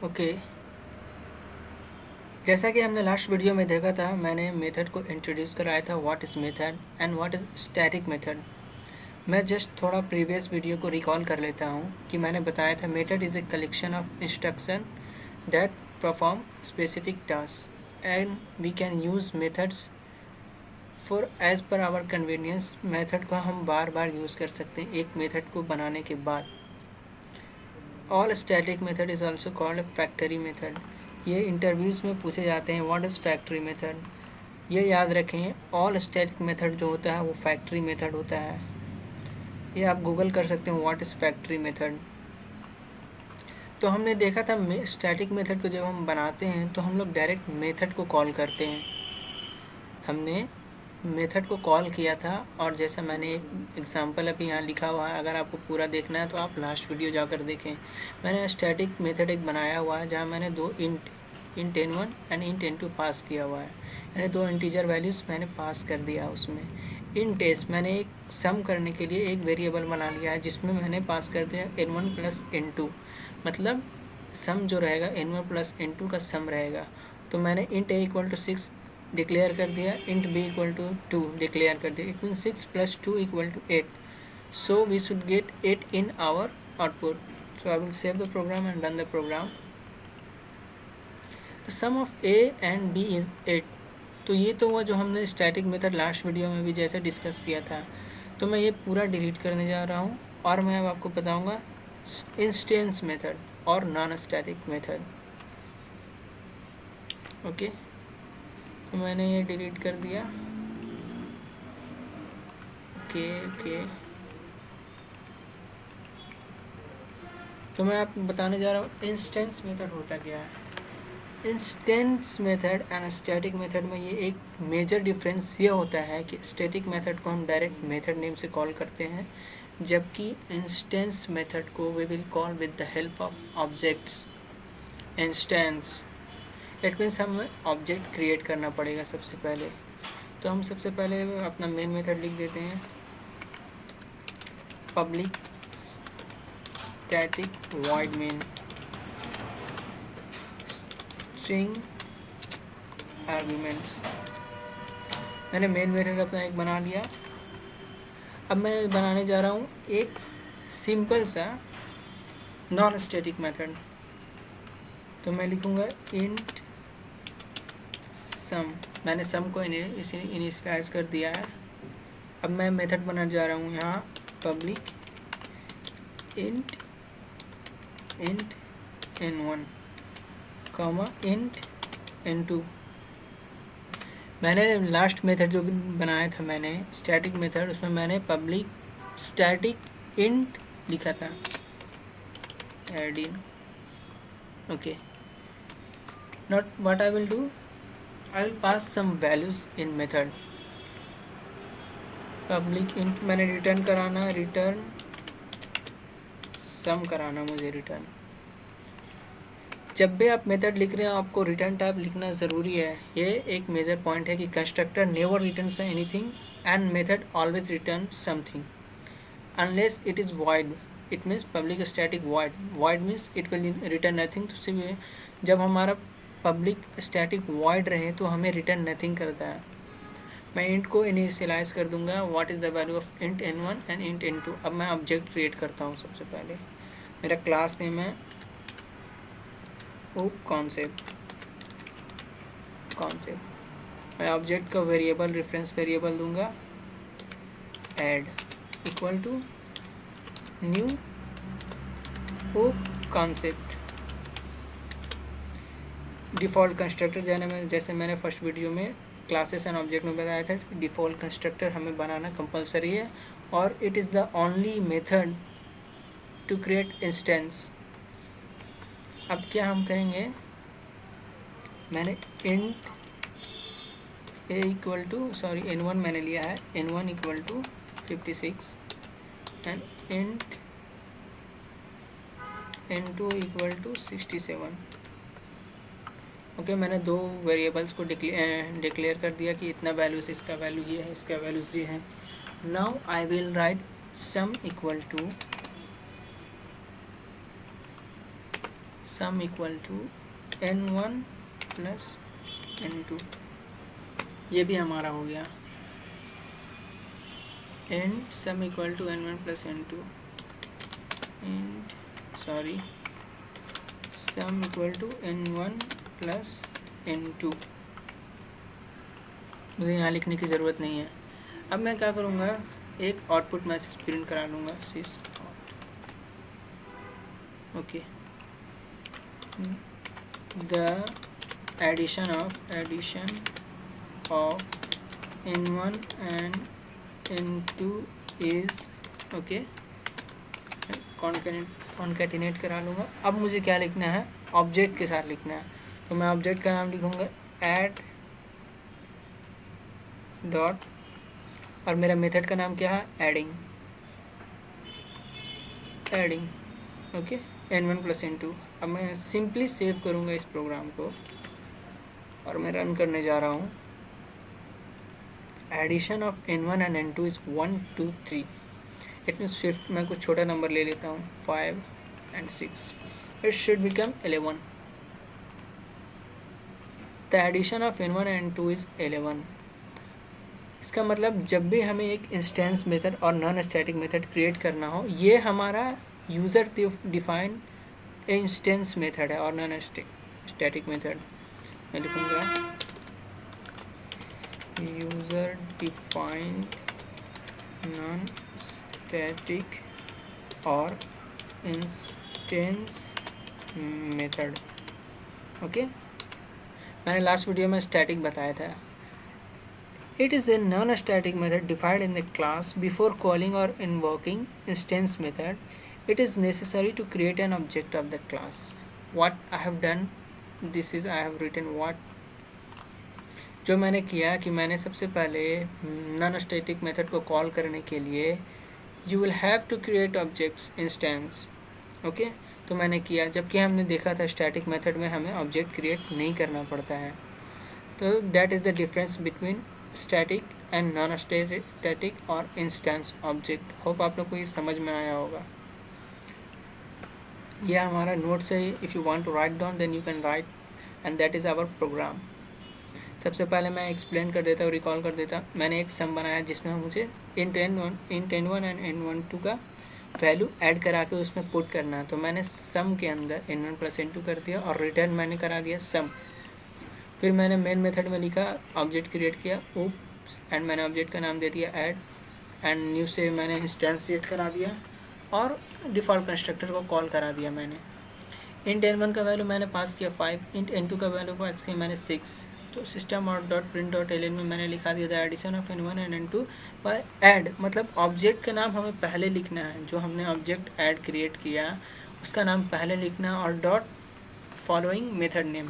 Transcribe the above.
Okay, जैसा कि हमने लास्ट वीडियो में देखा था, मैंने मेथड को इंट्रोड्यूस कराया था, what is method and what is static method. मैं जस्ट थोड़ा प्रीवियस वीडियो को रिकॉल कर लेता हूँ कि मैंने बताया था method is a collection of instruction that perform specific task and we can use methods for as per our convenience. Method को हम बार बार यूज़ कर सकते हैं एक मेथड को बनाने के बाद। All static method is also called factory method. ये इंटरव्यूज़ में पूछे जाते हैं, व्हाट इज़ फैक्ट्री मेथड। ये याद रखें, ऑल स्टैटिक मेथड जो होता है वो फैक्ट्री मेथड होता है। ये आप गूगल कर सकते हो, व्हाट इज़ फैक्ट्री मेथड। तो हमने देखा था स्टैटिक मेथड को जब हम बनाते हैं तो हम लोग डायरेक्ट मेथड को कॉल करते हैं। हमने मेथड को कॉल किया था, और जैसा मैंने एक एग्जांपल अभी यहाँ लिखा हुआ है, अगर आपको पूरा देखना है तो आप लास्ट वीडियो जाकर देखें। मैंने स्टैटिक मेथड एक बनाया हुआ है जहाँ मैंने दो int n1 and int n2 पास किया हुआ है, यानी दो इंटीजर वैल्यूज़ मैंने पास कर दिया उसमें। इन टेस्ट मैंने एक सम करने के लिए एक वेरिएबल बना लिया है जिसमें मैंने पास कर दिया n1 प्लस n2, मतलब सम जो रहेगा n1 प्लस n2 का सम रहेगा। तो मैंने int a equal to 6 declare कर दिया, int b equal to 2 declare कर दिया। It mean 6 plus 2 equal to 8, so we should get 8 in our output. So I will save the program and run the program. The sum of a and b is 8. तो ये तो हुआ जो हमने static method last video में भी जैसे discuss किया था। तो मैं ये पूरा डिलीट करने जा रहा हूँ और मैं अब आपको बताऊँगा इंस्टेंस मेथड और नॉन स्टैटिक मेथड। ओके, तो मैंने ये डिलीट कर दिया। ओके, तो मैं आपको बताने जा रहा हूँ इंस्टेंस मेथड होता क्या है। Instance method and static method में ये एक मेजर डिफरेंस ये होता है कि स्टैटिक मेथड को हम डायरेक्ट मेथड नेम से कॉल करते हैं, जबकि इंस्टेंस मेथड को we will call with the help of objects. Instance it means हमें ऑब्जेक्ट क्रिएट करना पड़ेगा सबसे पहले। तो हम सबसे पहले अपना मेन मेथड लिख देते हैं, public static void main string arguments. मैंने मेन मेथड अपना एक बना लिया। अब मैं बनाने जा रहा हूँ एक सिंपल सा नॉन स्टैटिक मेथड। तो मैं लिखूँगा इंट सम। मैंने सम को इनिशियलाइज कर दिया है। अब मैं मेथड बनाने जा रहा हूँ यहाँ public int n1 comma int n2। मैंने लास्ट मेथड जो बनाया था मैंने स्टैटिक मेथड, उसमें मैंने पब्लिक स्टैटिक इंट लिखा था, ऐड इन। Okay, not what I will do, I will pass some values in method. Public int मैंने रिटर्न कराना, रिटर्न सम कराना मुझे रिटर्न। जब भी आप मेथड लिख रहे हो आपको रिटर्न टाइप लिखना ज़रूरी है। ये एक मेजर पॉइंट है कि constructor never returns anything and method always return something unless it is void. It means public static void means it will return nothing. तो जब हमारा पब्लिक स्टैटिक void रहे तो हमें रिटर्न नथिंग करता है। मैं इंट को इनिशियलाइज कर दूंगा, what is the value of int n1 and int n2। अब मैं ऑब्जेक्ट क्रिएट करता हूँ। सबसे पहले मेरा क्लास नेम है कॉन्सेप्ट। मैं ऑब्जेक्ट का वेरिएबल रेफरेंस वेरिएबल दूंगा, add equal to new concept. Default constructor जैसे मैंने फर्स्ट वीडियो में क्लासेस एंड ऑब्जेक्ट में बताया था, डिफ़ॉल्ट कंस्ट्रक्टर हमें बनाना कंपलसरी है और it is the only method to create instance. अब क्या हम करेंगे, मैंने int A equal to n1 मैंने लिया है, n1 equal to 56 and int n2 equal to 67। Okay, मैंने दो वेरिएबल्स को डिक्लेयर कर दिया कि इतना वैल्यू से इसका वैल्यू ये है, इसका वैल्यूज ये है। Now I will write sum equal to sum equal to n1 plus n2, ये भी हमारा हो गया। And sum equal to n1 plus n2 and sum equal to n1 plus n2। मुझे यहाँ लिखने की ज़रूरत नहीं है। अब मैं क्या करूँगा, एक आउटपुट मैसेज प्रिंट करा लूँगा, sys out। Okay, the addition of n1 and n2 is okay, concatenate करा लूँगा। अब मुझे क्या लिखना है, ऑब्जेक्ट के साथ लिखना है। तो मैं ऑब्जेक्ट का नाम लिखूँगा ऐड डॉट, और मेरा मेथड का नाम क्या है, adding okay, n1 plus n2। अब मैं सिंपली सेव करूँगा इस प्रोग्राम को और मैं रन करने जा रहा हूँ। Addition of n1 and n2 is 1 2 3। It means fifth, मैं कुछ छोटा नंबर ले लेता हूँ, 5 and 6, it should become 11। The addition of n1 and n2 is 11। इसका मतलब जब भी हमें एक इंस्टेंस मेथड और नॉन स्टैटिक मेथड क्रिएट करना हो, ये हमारा यूज़र डिफाइंड इंस्टेंस मेथड है और नॉन स्टैटिक मेथड। मैं लिखूँगा यूज़र डिफाइंड नॉन स्टैटिक और इंस्टेंस मेथड। ओके, मैंने लास्ट वीडियो में स्टैटिक बताया था। It is a non-static method defined in the class before calling or invoking instance method. It is necessary to create an object of the class. What I have done, this is I have written what. जो मैंने किया कि मैंने सबसे पहले non-static method को call करने के लिए you will have to create objects instance. Okay, तो मैंने किया, जबकि हमने देखा था स्टैटिक मेथड में हमें ऑब्जेक्ट क्रिएट नहीं करना पड़ता है। तो that is the difference between static and non static और इंस्टेंस ऑब्जेक्ट। होप आप लोग को ये समझ में आया होगा। यह हमारा नोट्स है। If you want to write down then you can write, and that is our program. सबसे पहले मैं एक्सप्लेन कर देता हूँ, रिकॉल कर देता। मैंने एक सम बनाया जिसमें मुझे इंट n1 एंड n12 का वैल्यू ऐड करा के उसमें पुट करना है। तो मैंने सम के अंदर n1 प्लस n2 कर दिया और रिटर्न मैंने करा दिया सम। फिर मैंने मेन मेथड में लिखा, ऑब्जेक्ट क्रिएट किया ऊप्स, एंड मैंने ऑब्जेक्ट का नाम दे दिया ऐड, एंड न्यू से मैंने इंस्टेंशिएट करा दिया और डिफ़ॉल्ट कंस्ट्रक्टर को कॉल करा दिया मैंने। इंट n1 का वैल्यू मैंने पास किया 5, इंट n2 का वैल्यू पास किया मैंने 6। तो सिस्टम और डॉट प्रिंट डॉट एल में मैंने लिखा दिया था addition of n1 and n2 by add, मतलब ऑब्जेक्ट का नाम हमें पहले लिखना है। जो हमने ऑब्जेक्ट ऐड क्रिएट किया उसका नाम पहले लिखना और डॉट फॉलोइंग मेथड नेम।